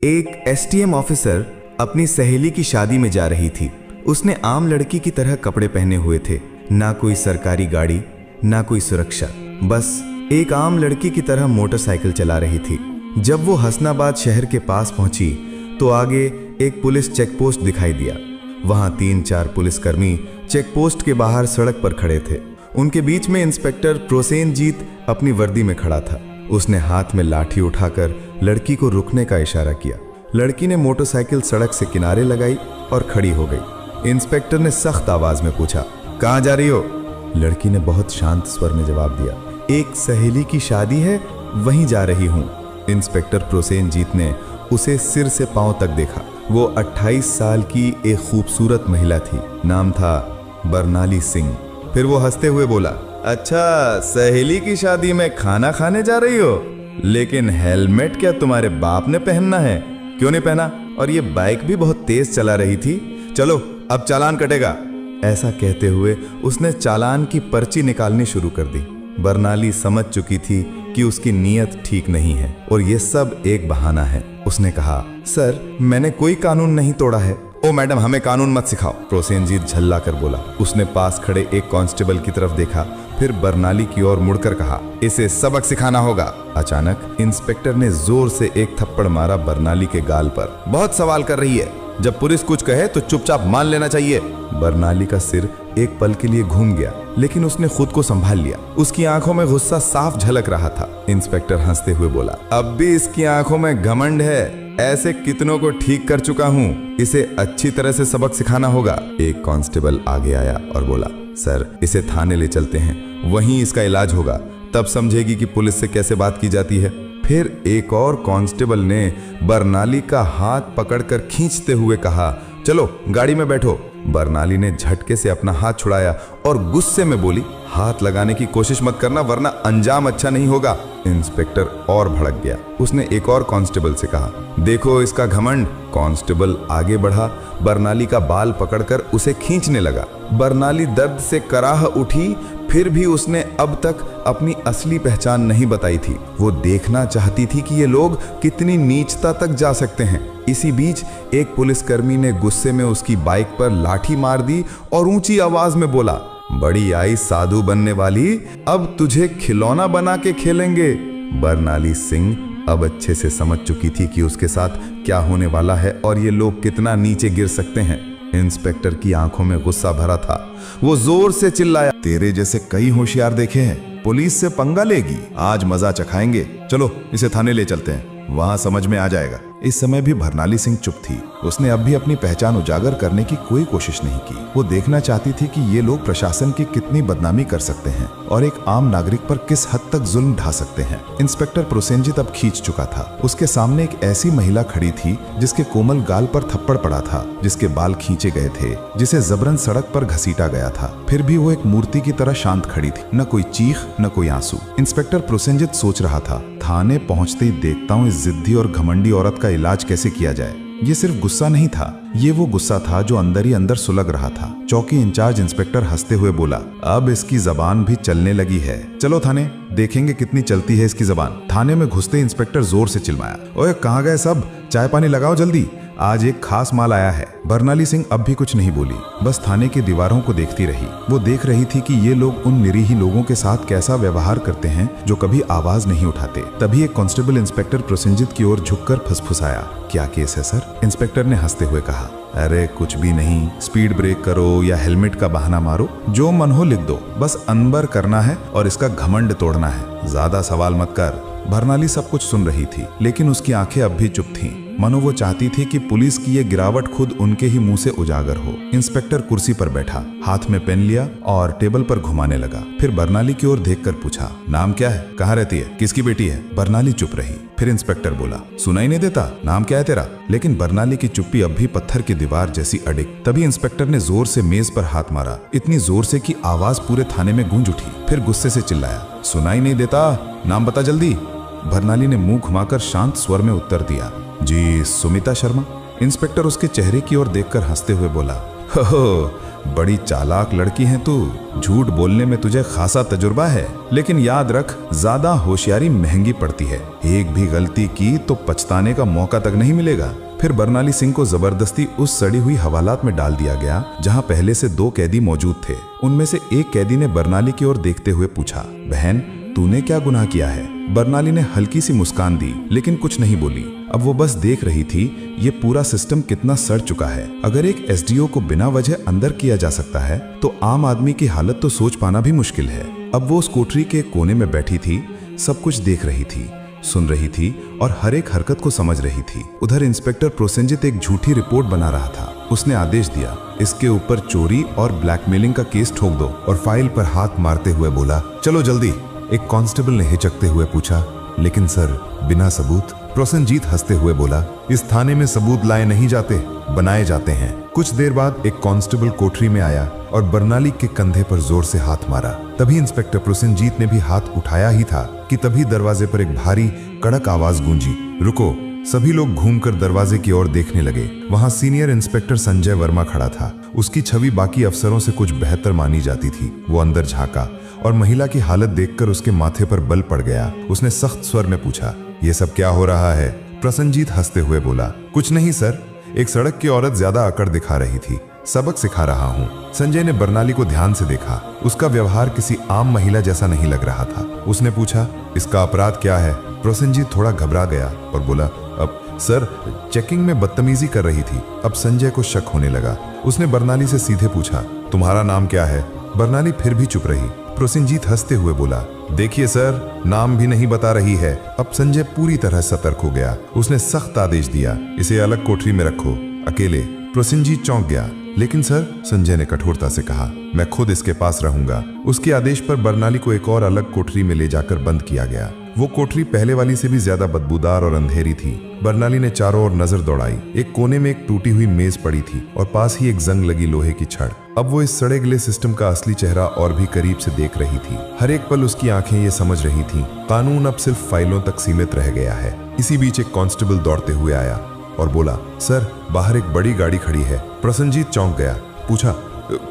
एक STM officer अपनी सहेली की शादी में जा रही थी। उसने आम लड़की की तरह कपड़े पहने हुए थे, ना कोई सरकारी गाड़ी, ना कोई सुरक्षा, बस एक आम लड़की की तरह मोटरसाइकिल चला रही थी। जब वो हसनाबाद शहर के पास पहुंची तो आगे एक पुलिस चेकपोस्ट दिखाई दिया। वहां 3-4 पुलिसकर्मी चेकपोस्ट के बाहर सड़क पर खड़े थे। उनके बीच में इंस्पेक्टर प्रोसेनजीत अपनी वर्दी में खड़ा था। उसने हाथ में लाठी उठाकर लड़की को रुकने का इशारा किया। लड़की ने मोटरसाइकिल सड़क से किनारे लगाई और खड़ी हो गई। इंस्पेक्टर ने सख्त आवाज में पूछा, कहाँ जा रही हो? लड़की ने बहुत शांत स्वर में जवाब दिया, एक सहेली की शादी है, वहीं जा रही हूँ। इंस्पेक्टर प्रोसेनजीत ने उसे सिर से पांव तक देखा। वो 28 साल की एक खूबसूरत महिला थी। नाम था बरनाली सिंह। फिर वो हंसते हुए बोला, अच्छा, सहेली की शादी में खाना खाने जा रही हो? लेकिन हेलमेट क्या तुम्हारे बाप ने पहनना है? क्यों नहीं पहना? और ये बाइक भी बहुत तेज चला रही थी। चलो अब चालान कटेगा। ऐसा कहते हुए उसने चालान की पर्ची निकालनी शुरू कर दी। बरनाली समझ चुकी थी कि उसकी नीयत ठीक नहीं है और ये सब एक बहाना है। उसने कहा, सर, मैंने कोई कानून नहीं तोड़ा है। ओ मैडम, हमें कानून मत सिखाओ, प्रोसेनजीत झल्ला कर बोला। उसने पास खड़े एक कांस्टेबल की तरफ देखा, फिर बरनाली की ओर मुड़कर कहा, इसे सबक सिखाना होगा। अचानक इंस्पेक्टर ने जोर से एक थप्पड़ मारा बरनाली के गाल पर। बहुत सवाल कर रही है, जब पुलिस कुछ कहे तो चुपचाप मान लेना चाहिए। बरनाली का सिर एक पल के लिए घूम गया, लेकिन उसने खुद को संभाल लिया। उसकी आंखों में गुस्सा साफ झलक रहा था। इंस्पेक्टर हंसते हुए बोला, अब भी इसकी आंखों में घमंड है। ऐसे कितनों को ठीक कर चुका हूँ, इसे अच्छी तरह से सबक सिखाना होगा। एक कांस्टेबल आगे आया और बोला, सर, इसे थाने ले चलते हैं, वहीं इसका इलाज होगा, तब समझेगी कि पुलिस से कैसे बात की जाती है। फिर एक और कांस्टेबल ने बरनाली का हाथ पकड़कर खींचते हुए कहा, चलो गाड़ी में बैठो। बरनाली ने झटके से अपना हाथ छुड़ाया और गुस्से में बोली, हाथ लगाने की कोशिश मत करना, वरना अंजाम अच्छा नहीं होगा। इंस्पेक्टर और भड़क गया। उसने एक और कांस्टेबल से कहा, देखो इसका घमंड। कांस्टेबल आगे बढ़ा, बरनाली का बाल पकड़कर उसे खींचने लगा। बरनाली दर्द से कराह उठी, फिर भी उसने अब तक अपनी असली पहचान नहीं बताई थी। वो देखना चाहती थी कि ये लोग कितनी नीचता तक जा सकते हैं। इसी बीच एक पुलिसकर्मी ने गुस्से में उसकी बाइक पर लाठी मार दी और ऊंची आवाज में बोला, बड़ी आई साधु बनने वाली, अब तुझे खिलौना बना के खेलेंगे। बरनाली सिंह अब अच्छे से समझ चुकी थी कि उसके साथ क्या होने वाला है और ये लोग कितना नीचे गिर सकते हैं। इंस्पेक्टर की आंखों में गुस्सा भरा था। वो जोर से चिल्लाया, तेरे जैसे कई होशियार देखे हैं, पुलिस से पंगा लेगी, आज मजा चखाएंगे। चलो इसे थाने ले चलते हैं, वहां समझ में आ जाएगा। इस समय भी बरनाली सिंह चुप थी। उसने अब भी अपनी पहचान उजागर करने की कोई कोशिश नहीं की। वो देखना चाहती थी कि ये लोग प्रशासन की कितनी बदनामी कर सकते हैं और एक आम नागरिक पर किस हद तक जुल्म ढा सकते हैं। इंस्पेक्टर प्रोसेनजीत अब खींच चुका था। उसके सामने एक ऐसी महिला खड़ी थी जिसके कोमल गाल पर थप्पड़ पड़ा था, जिसके बाल खींचे गए थे, जिसे जबरन सड़क पर घसीटा गया था। फिर भी वो एक मूर्ति की तरह शांत खड़ी थी, न कोई चीख न कोई आंसू। इंस्पेक्टर प्रोसेनजीत सोच रहा था, थाने पहुंचते ही देखता हूँ इस जिद्दी और घमंडी औरत का इलाज कैसे किया जाए। ये सिर्फ गुस्सा नहीं था, ये वो गुस्सा था जो अंदर ही अंदर सुलग रहा था। चौकी इंचार्ज इंस्पेक्टर हंसते हुए बोला, अब इसकी जबान भी चलने लगी है, चलो थाने, देखेंगे कितनी चलती है इसकी जबान। थाने में घुसते इंस्पेक्टर जोर से चिल्लाया, ओए कहाँ गए सब, चाय पानी लगाओ जल्दी, आज एक खास माल आया है। बरनाली सिंह अब भी कुछ नहीं बोली, बस थाने की दीवारों को देखती रही। वो देख रही थी कि ये लोग उन निरीह लोगों के साथ कैसा व्यवहार करते हैं जो कभी आवाज नहीं उठाते। तभी एक कांस्टेबल इंस्पेक्टर प्रोसेनजीत की ओर झुककर फुसफुसाया, क्या केस है सर? इंस्पेक्टर ने हंसते हुए कहा, अरे कुछ भी नहीं, स्पीड ब्रेक करो या हेलमेट का बहाना मारो, जो मन हो लिख दो, बस अनबर करना है और इसका घमंड तोड़ना है, ज्यादा सवाल मत कर। बरनाली सब कुछ सुन रही थी, लेकिन उसकी आंखें अब भी चुप थीं। मनो वो चाहती थी कि पुलिस की ये गिरावट खुद उनके ही मुंह से उजागर हो। इंस्पेक्टर कुर्सी पर बैठा, हाथ में पेन लिया और टेबल पर घुमाने लगा। फिर बरनाली की ओर देखकर पूछा, नाम क्या है, कहाँ रहती है, किसकी बेटी है? बरनाली चुप रही। फिर इंस्पेक्टर बोला, सुनाई नहीं देता, नाम क्या है तेरा? लेकिन बरनाली की चुप्पी अब भी पत्थर की दीवार जैसी अडिग। तभी इंस्पेक्टर ने जोर से मेज पर हाथ मारा, इतनी जोर से कि आवाज पूरे थाने में गूंज उठी। फिर गुस्से से चिल्लाया, सुनाई नहीं देता, नाम बता जल्दी। बरनाली ने मुंह घुमाकर शांत स्वर में उत्तर दिया, जी सुमिता शर्मा। इंस्पेक्टर उसके चेहरे की ओर देखकर हंसते हुए बोला, हो बड़ी चालाक लड़की है तू, झूठ बोलने में तुझे खासा तजुर्बा है, लेकिन याद रख ज्यादा होशियारी महंगी पड़ती है। एक भी गलती की तो पछताने का मौका तक नहीं मिलेगा। फिर बरनाली सिंह को जबरदस्ती उस सड़ी हुई हवालात में डाल दिया गया जहां पहले से 2 कैदी मौजूद थे। उनमें से एक कैदी ने बरनाली की ओर देखते हुए पूछा, बहन तूने क्या गुनाह किया है? बरनाली ने हल्की सी मुस्कान दी लेकिन कुछ नहीं बोली। अब वो बस देख रही थी ये पूरा सिस्टम कितना सड़ चुका है। अगर एक एसडीओ को बिना वजह अंदर किया जा सकता है तो आम आदमी की हालत तो सोच पाना भी मुश्किल है। अब वो उस कोठरी के कोने में बैठी थी, सब कुछ देख रही थी, सुन रही थी और हर एक हरकत को समझ रही थी। उधर इंस्पेक्टर प्रोसेनजीत एक झूठी रिपोर्ट बना रहा था। उसने आदेश दिया, इसके ऊपर चोरी और ब्लैकमेलिंग का केस ठोक दो, और फाइल पर हाथ मारते हुए बोला, चलो जल्दी। एक कांस्टेबल ने हिचकते हुए पूछा, लेकिन सर बिना सबूत? प्रोसेनजीत हंसते हुए बोला, इस थाने में सबूत लाए नहीं जाते, बनाए जाते हैं। कुछ देर बाद एक कांस्टेबल कोठरी में आया और बरनाली के कंधे पर जोर से हाथ मारा। तभी इंस्पेक्टर प्रोसेनजीत ने भी हाथ उठाया ही था कि तभी दरवाजे पर एक भारी कड़क आवाज गूंजी, रुको। सभी लोग घूमकर दरवाजे की ओर देखने लगे। वहां सीनियर इंस्पेक्टर संजय वर्मा खड़ा था। उसकी छवि बाकी अफसरों से कुछ बेहतर मानी जाती थी। वो अंदर झांका और महिला की हालत देखकर उसके माथे पर बल पड़ गया। उसने सख्त स्वर में पूछा, ये सब क्या हो रहा है? प्रोसेनजीत हंसते हुए बोला, कुछ नहीं सर, एक सड़क की औरत ज्यादा अकड़ दिखा रही थी, सबक सिखा रहा हूँ। संजय ने बरनाली को ध्यान से देखा। उसका व्यवहार किसी आम महिला जैसा नहीं लग रहा था। उसने पूछा, इसका अपराध क्या है? प्रोसेनजीत थोड़ा घबरा गया और बोला, अब सर चेकिंग में बदतमीजी कर रही थी। अब संजय को शक होने लगा। उसने बरनाली से सीधे पूछा, तुम्हारा नाम क्या है? बरनाली फिर भी चुप रही। प्रोसेनजीत हंसते हुए बोला, देखिए सर, नाम भी नहीं बता रही है। अब संजय पूरी तरह सतर्क हो गया। उसने सख्त आदेश दिया, इसे अलग कोठरी में रखो, अकेले। प्रोसेनजीत चौंक गया, लेकिन सर, संजय ने कठोरता से कहा, मैं खुद इसके पास रहूंगा। उसके आदेश पर बरनाली को एक और अलग कोठरी में ले जाकर बंद किया गया। वो कोठरी पहले वाली से भी ज्यादा बदबूदार और अंधेरी थी। बरनाली ने चारों ओर नजर दौड़ाई। एक कोने में एक टूटी हुई मेज पड़ी थी और पास ही एक जंग लगी लोहे की छड़। अब वो इस सड़े गले सिस्टम का असली चेहरा और भी करीब से देख रही थी। हर एक पल उसकी आंखें ये समझ रही थीं, कानून अब सिर्फ फाइलों तक सीमित रह गया है। इसी बीच एक कांस्टेबल दौड़ते हुए आया और बोला, सर बाहर एक बड़ी गाड़ी खड़ी है। प्रोसेनजीत चौंक गया, पूछा,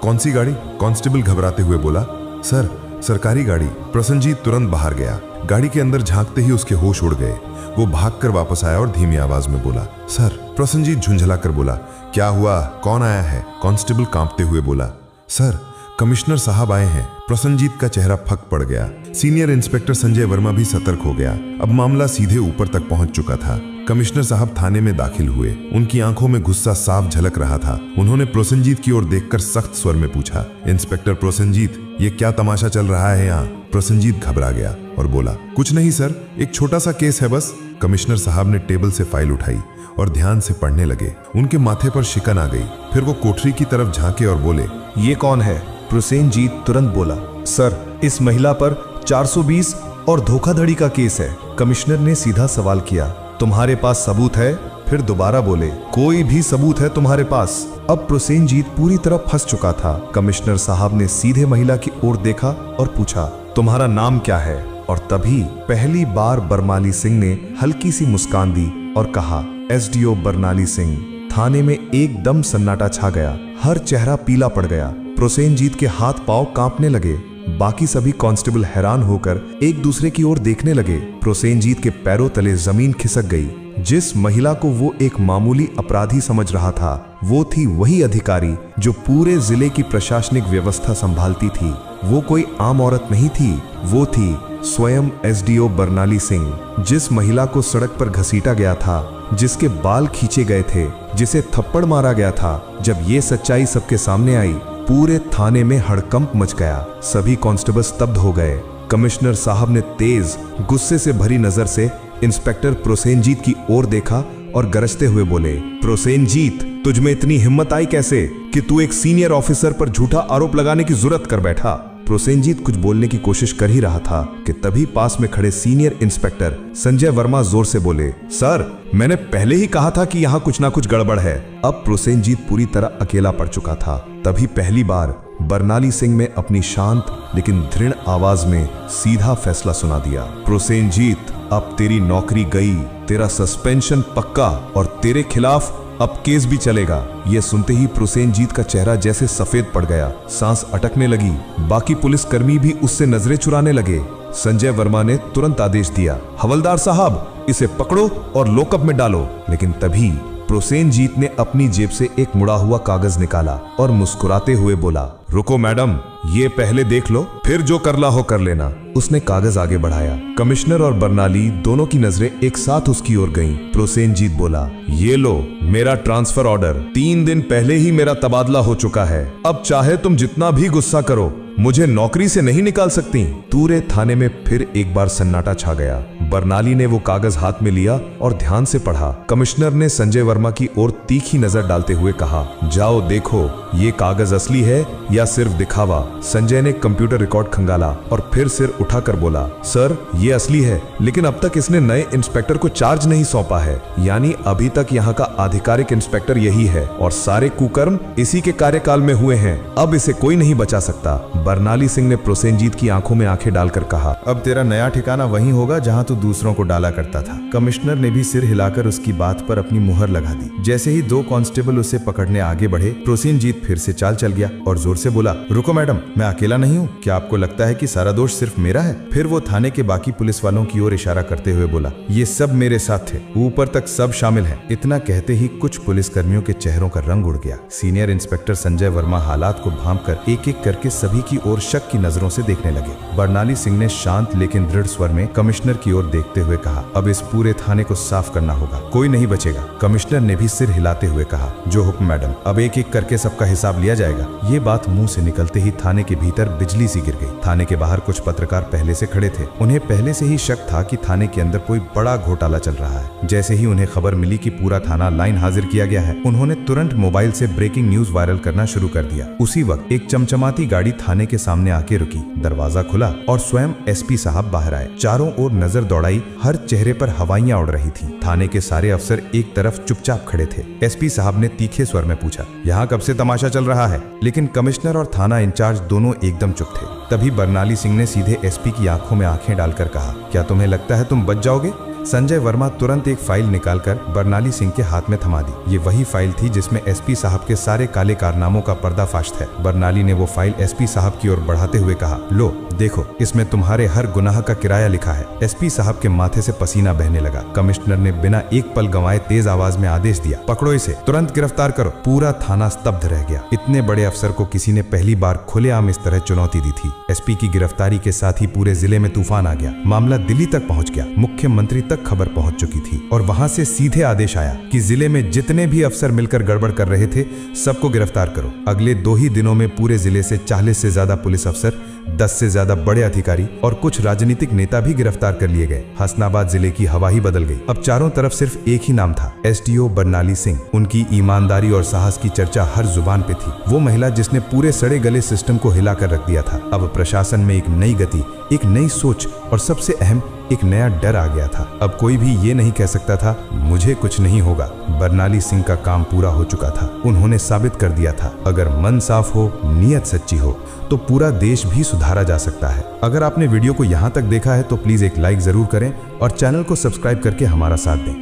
कौन सी गाड़ी? कांस्टेबल घबराते हुए बोला, सर सरकारी गाड़ी। प्रोसेनजीत तुरंत बाहर गया। गाड़ी के अंदर झांकते ही उसके होश उड़ गए। वो भागकर वापस आया और धीमी आवाज में बोला, सर। प्रोसेनजीत झुंझलाकर बोला, क्या हुआ? कौन आया है? कांस्टेबल कांपते हुए बोला, सर कमिश्नर साहब आए हैं। प्रोसेनजीत का चेहरा फक पड़ गया। सीनियर इंस्पेक्टर संजय वर्मा भी सतर्क हो गया। अब मामला सीधे ऊपर तक पहुंच चुका था। कमिश्नर साहब थाने में दाखिल हुए। उनकी आंखों में गुस्सा साफ झलक रहा था। उन्होंने प्रोसेनजीत की ओर देखकर सख्त स्वर में पूछा, इंस्पेक्टर प्रोसेनजीत, ये क्या तमाशा चल रहा है यहाँ? प्रोसेनजीत घबरा गया और बोला, कुछ नहीं सर, एक छोटा सा केस है बस। कमिश्नर साहब ने टेबल से फाइल उठाई और ध्यान से पढ़ने लगे। उनके माथे पर शिकन आ गई। फिर वो कोठरी की तरफ झांके और बोले, ये कौन है? प्रोसेनजीत तुरंत बोला, सर इस महिला पर 420 और धोखाधड़ी का केस है। कमिश्नर ने सीधा सवाल किया, तुम्हारे पास सबूत है? फिर दोबारा बोले, कोई भी सबूत है तुम्हारे पास? अब प्रोसेनजीत पूरी तरह फंस चुका था। कमिश्नर साहब ने सीधे महिला की ओर देखा और पूछा, तुम्हारा नाम क्या है? और तभी पहली बार बरमाली सिंह ने हल्की सी मुस्कान दी और कहा, एसडीओ बरनाली सिंह। थाने में एकदम सन्नाटा छा गया। हर चेहरा पीला पड़ गया। प्रोसेनजीत के हाथ पांव कांपने लगे। बाकी सभी कांस्टेबल हैरान होकर एक दूसरे की ओर देखने लगे। प्रोसेनजीत के पैरों तले जमीन खिसक गई। जिस महिला को वो एक मामूली अपराधी समझ रहा था, वो थी वही अधिकारी जो पूरे जिले की प्रशासनिक व्यवस्था संभालती थी। वो कोई आम औरत नहीं थी, वो थी स्वयं एसडीओ बरनाली सिंह। जिस महिला को सड़क पर घसीटा गया था, जिसके बाल खींचे गए थे, जिसे थप्पड़ मारा गया था, जब ये सच्चाई सबके सामने आई, पूरे थाने में हड़कंप मच गया। सभी कांस्टेबल स्तब्ध हो गए। कमिश्नर साहब ने तेज गुस्से से भरी नजर से इंस्पेक्टर प्रोसेनजीत की ओर देखा और गरजते हुए बोले, प्रोसेनजीत, तुझ में इतनी हिम्मत आई कैसे कि तू एक सीनियर ऑफिसर पर झूठा आरोप लगाने की जुर्रत कर बैठा? प्रोसेनजीत कुछ बोलने की कोशिश कर ही रहा था कि तभी पास में खड़े सीनियर इंस्पेक्टर संजय वर्मा जोर से बोले, सर मैंने पहले ही कहा था कि यहाँ कुछ ना कुछ गड़बड़ है। अब प्रोसेनजीत पूरी तरह अकेला पड़ चुका था। तभी पहली बार बरनाली सिंह ने अपनी शांत लेकिन दृढ़ आवाज में सीधा फैसला सुना दिया, प्रोसेनजीत, अब तेरी नौकरी गई, तेरा सस्पेंशन पक्का और तेरे खिलाफ अब केस भी चलेगा। ये सुनते ही प्रोसेनजीत का चेहरा जैसे सफेद पड़ गया, सांस अटकने लगी। बाकी पुलिसकर्मी भी उससे नजरें चुराने लगे। संजय वर्मा ने तुरंत आदेश दिया, हवलदार साहब, इसे पकड़ो और लॉकअप में डालो। लेकिन तभी प्रोसेनजीत ने अपनी जेब से एक मुड़ा हुआ कागज निकाला और मुस्कुराते हुए बोला, रुको मैडम, ये पहले देख लो, फिर जो करना हो कर लेना। उसने कागज आगे बढ़ाया। कमिश्नर और बर्नाली दोनों की नजरें एक साथ उसकी ओर गईं। प्रोसेनजीत बोला, ये लो मेरा ट्रांसफर ऑर्डर। 3 दिन पहले ही मेरा तबादला हो चुका है। अब चाहे तुम जितना भी गुस्सा करो, मुझे नौकरी से नहीं निकाल सकती। पूरे थाने में फिर एक बार सन्नाटा छा गया। बर्नाली ने वो कागज हाथ में लिया और ध्यान से पढ़ा। कमिश्नर ने संजय वर्मा की ओर तीखी नजर डालते हुए कहा, जाओ देखो ये कागज असली है या सिर्फ दिखावा। संजय ने कंप्यूटर रिकॉर्ड खंगाला और फिर सिर उठाकर बोला, सर ये असली है, लेकिन अब तक इसने नए इंस्पेक्टर को चार्ज नहीं सौंपा है। यानी अभी तक यहाँ का आधिकारिक इंस्पेक्टर यही है और सारे कुकर्म इसी के कार्यकाल में हुए हैं। अब इसे कोई नहीं बचा सकता। बर्नाली सिंह ने प्रोसेनजीत की आंखों में आंखें डालकर कहा, अब तेरा नया ठिकाना वहीं होगा जहां तू दूसरों को डाला करता था। कमिश्नर ने भी सिर हिलाकर उसकी बात पर अपनी मुहर लगा दी। जैसे ही 2 कांस्टेबल उसे पकड़ने आगे बढ़े, प्रोसेनजीत फिर से चाल चल गया और जोर से बोला, रुको मैडम, मैं अकेला नहीं हूँ। क्या आपको लगता है कि सारा दोष सिर्फ मेरा है? फिर वो थाने के बाकी पुलिस वालों की ओर इशारा करते हुए बोला, ये सब मेरे साथ थे, ऊपर तक सब शामिल हैं। इतना कहते ही कुछ पुलिसकर्मियों के चेहरों का रंग उड़ गया। सीनियर इंस्पेक्टर संजय वर्मा हालात को भांपकर एक एक करके सभी की ओर शक की नजरों से देखने लगे। बर्नाली सिंह ने शांत लेकिन दृढ़ स्वर में कमिश्नर की ओर देखते हुए कहा, अब इस पूरे थाने को साफ करना होगा, कोई नहीं बचेगा। कमिश्नर ने भी सिर हिलाते हुए कहा, जो हुक्म मैडम, अब एक एक करके सबका हिसाब लिया जाएगा। ये बात मुंह से निकलते ही थाने के भीतर बिजली सी गिर गई। थाने के बाहर कुछ पत्रकार पहले से खड़े थे। उन्हें पहले से ही शक था कि थाने के अंदर कोई बड़ा घोटाला चल रहा है। जैसे ही उन्हें खबर मिली कि पूरा थाना लाइन हाजिर किया गया है, उन्होंने तुरंत मोबाइल से ब्रेकिंग न्यूज वायरल करना शुरू कर दिया। उसी वक्त एक चमचमाती गाड़ी थाने के सामने आके रुकी। दरवाजा खुला और स्वयं एसपी साहब बाहर आए। चारों ओर नजर दौड़ाई, हर चेहरे पर हवाइयां उड़ रही थीं। थाने के सारे अफसर एक तरफ चुपचाप खड़े थे। एसपी साहब ने तीखे स्वर में पूछा, यहाँ कब से तमाशा चल रहा है? लेकिन कमिश्नर और थाना इंचार्ज दोनों एकदम चुप थे। तभी बर्नाली सिंह ने सीधे एसपी की आंखों में आंखें डालकर कहा, क्या तुम्हें लगता है तुम बच जाओगे? संजय वर्मा तुरंत एक फाइल निकालकर बर्नाली सिंह के हाथ में थमा दी। ये वही फाइल थी जिसमें एसपी साहब के सारे काले कारनामों का पर्दाफाश था। बर्नाली ने वो फाइल एसपी साहब की ओर बढ़ाते हुए कहा, लो देखो, इसमें तुम्हारे हर गुनाह का किराया लिखा है। एसपी साहब के माथे से पसीना बहने लगा। कमिश्नर ने बिना एक पल गंवाए तेज आवाज में आदेश दिया, पकड़ो इसे, तुरंत गिरफ्तार करो। पूरा थाना स्तब्ध रह गया। इतने बड़े अफसर को किसी ने पहली बार खुलेआम इस तरह चुनौती दी थी। एसपी की गिरफ्तारी के साथ ही पूरे जिले में तूफान आ गया। मामला दिल्ली तक पहुंच गया। मुख्यमंत्री तक खबर पहुंच चुकी थी और वहां से सीधे आदेश आया कि जिले में जितने भी अफसर मिलकर गड़बड़ कर रहे थे, सबको गिरफ्तार करो। अगले 2 ही दिनों में पूरे जिले से 40 से ज्यादा पुलिस अफसर, 10 से ज्यादा बड़े अधिकारी और कुछ राजनीतिक नेता भी गिरफ्तार कर लिए गए। हसनाबाद जिले की हवा ही बदल गई। अब चारों तरफ सिर्फ एक ही नाम था, एसडीओ बर्नाली सिंह। उनकी ईमानदारी और साहस की चर्चा हर जुबान पे थी। वो महिला जिसने पूरे सड़े गले सिस्टम को हिलाकर रख दिया था। अब प्रशासन में एक नई गति, एक नई सोच और सबसे अहम एक नया डर आ गया था। अब कोई भी ये नहीं कह सकता था मुझे कुछ नहीं होगा। बर्नाली सिंह का काम पूरा हो चुका था। उन्होंने साबित कर दिया था, अगर मन साफ हो, नीयत सच्ची हो, तो पूरा देश भी सुधारा जा सकता है। अगर आपने वीडियो को यहाँ तक देखा है तो प्लीज एक लाइक जरूर करें और चैनल को सब्सक्राइब करके हमारा साथ दें।